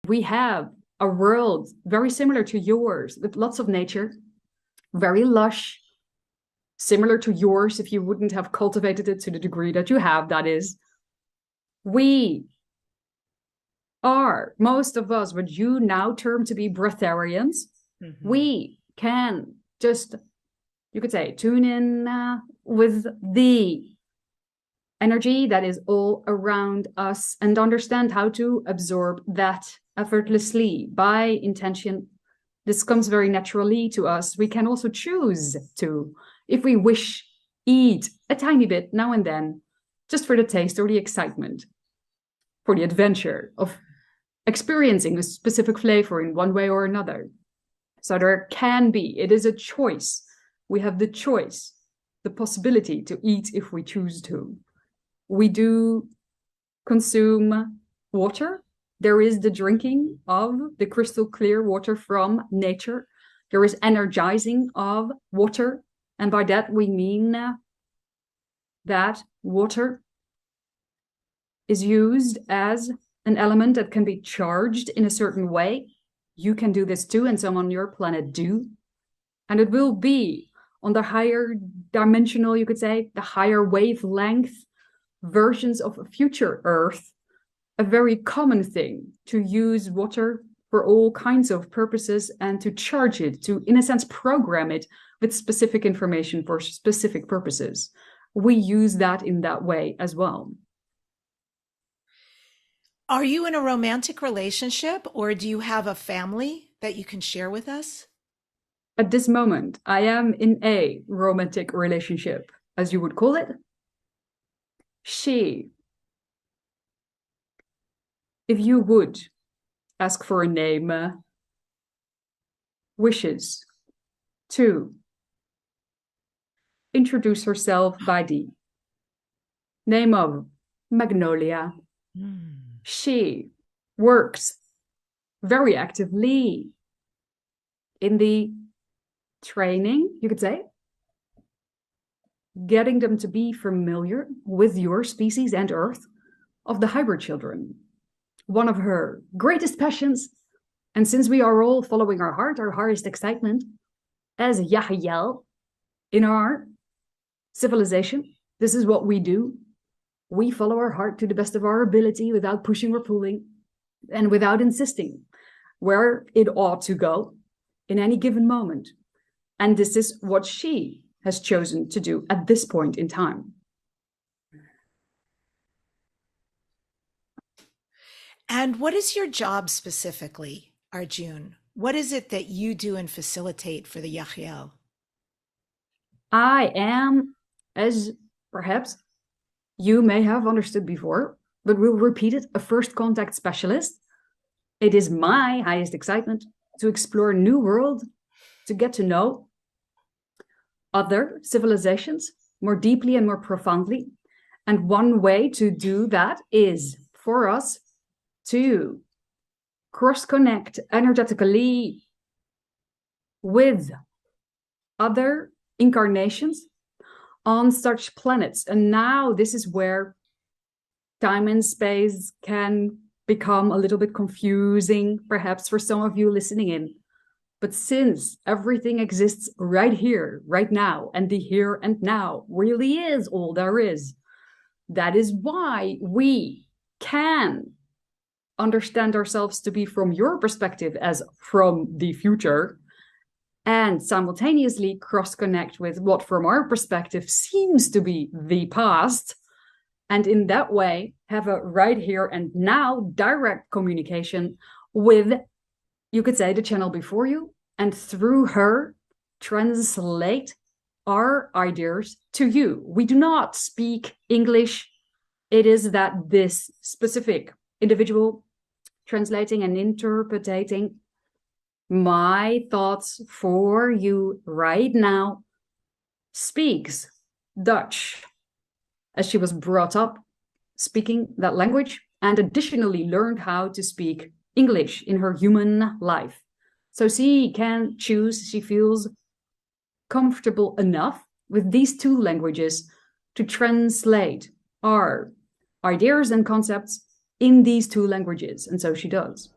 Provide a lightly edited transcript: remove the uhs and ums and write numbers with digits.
We have a world very similar to yours, with lots of nature, very lush, similar to yours if you wouldn't have cultivated it to the degree that you have, that is. We are, most of us, what you now term to be breatharians. Mm-hmm. We can just, you could say, tune in with the energy that is all around us and understand how to absorb that effortlessly by intention. This comes very naturally to us. We can also choose to, if we wish, eat a tiny bit now and then, just for the taste or the excitement, for the adventure of experiencing a specific flavor in one way or another. So there can be, it is a choice. We have the choice, the possibility to eat if we choose to. We do consume water. There is the drinking of the crystal clear water from nature. There is energizing of water. And by that, we mean that water is used as an element that can be charged in a certain way. You can do this too, and some on your planet do. And it will be on the higher dimensional, you could say, the higher wavelength versions of a future Earth, a very common thing to use water for all kinds of purposes and to charge it, to, in a sense, program it with specific information for specific purposes. We use that in that way as well. Are you in a romantic relationship, or do you have a family that you can share with us? At this moment, I am in a romantic relationship, as you would call it. She, if you would ask for a name, wishes to introduce herself by the name of Magnolia. She works very actively in the training, you could say, getting them to be familiar with your species and Earth of the hybrid children. One of her greatest passions, and since we are all following our heart, our highest excitement, as Yahyel in our civilization, this is what we do. We follow our heart to the best of our ability without pushing or pulling and without insisting where it ought to go in any given moment. And this is what she has chosen to do at this point in time. And what is your job specifically, Arjun? What is it that you do and facilitate for the Yahyel? I am, as perhaps you may have understood before, but we'll repeat it, a first contact specialist. It is my highest excitement to explore a new world, to get to know other civilizations more deeply and more profoundly. And one way to do that is for us to cross-connect energetically with other incarnations on such planets. And now this is where time and space can become a little bit confusing, perhaps for some of you listening in. But since everything exists right here, right now, and the here and now really is all there is, that is why we can understand ourselves to be from your perspective as from the future, and simultaneously cross-connect with what from our perspective seems to be the past, and in that way have a right here and now direct communication with, you could say, the channel before you, and through her translate our ideas to you. We do not speak English. It is that this specific individual translating and interpreting my thoughts for you right now speaks Dutch, as she was brought up speaking that language, and additionally learned how to speak English in her human life. So she can choose, she feels comfortable enough with these two languages to translate our ideas and concepts in these two languages, and so she does.